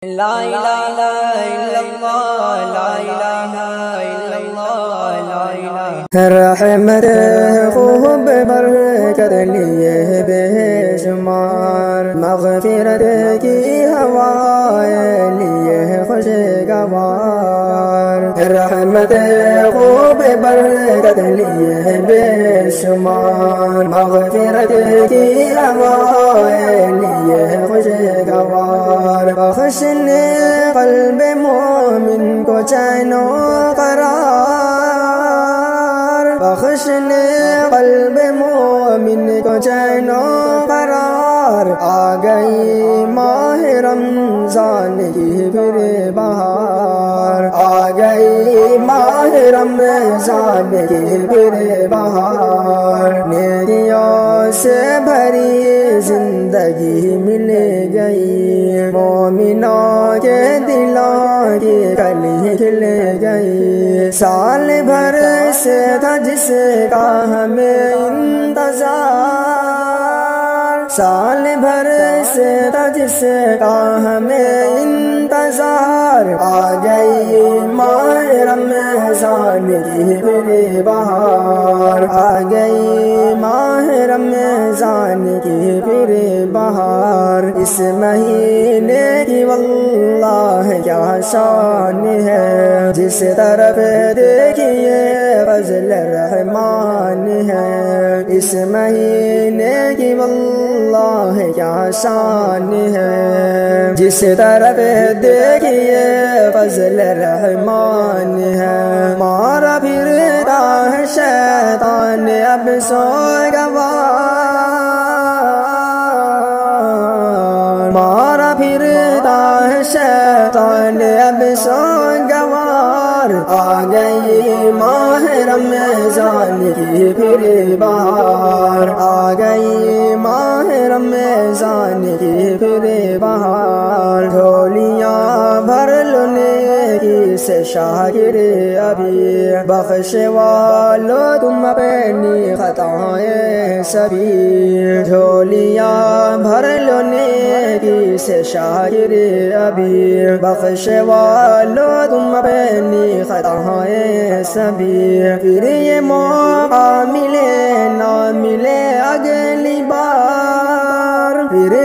لا الہ الا اللہ لا الہ الا اللہ لا الہ رحمت خوب برکت لیے بے شمار مغفرت کی ہوائیں لیے خوشگوار رحمت خوب برکت لیے بے شمار مغفرت کی ہوائیں لیے خوشگوار بخشنے قلب مومن کو چین و قرار بخشنے قلب مومن کو چین و قرار آ گئی ماہ رمضان کی پھر بہار آ گئی ماہ رمضان کی پھر بہار نیکیوں سے بھری زندگی مل گئی مومنوں کے دلوں کی کلی کھل گئی سال بھر سے تھا جس کا ہمیں انتظار سال بھر سے تھا جس کا ہمیں انتظار آ گئی ماہ رمضان کی پھر بہار آ گئی ماہ رمضان کی پھر بہار اس مہینے کی واللہ کیا شان ہے جس طرف دیکھیے فضل رحمان ہے اس مہینے کی واللہ کیا شان ہے جس طرف دیکھیے فضل رحمان ہے مارا پھرتا ہے شیطان اب سوگوار مارا پھرتا ہے شیطان اب سوگوار آ گئی ماہ رمضان کی پھر بہار آ گئی ماہ رمضان کی پھر بہار جھولیاں بھر لو نیکی سے شاکر ابھی بخش والو تم اپنی خطائیں سبھی جھولیاں بھر لو نیکی سے شاکر ابھی بخش والو تم اپنی خطائیں سبھی پھر یہ موقع ملے نہ ملے اگلی بار پھر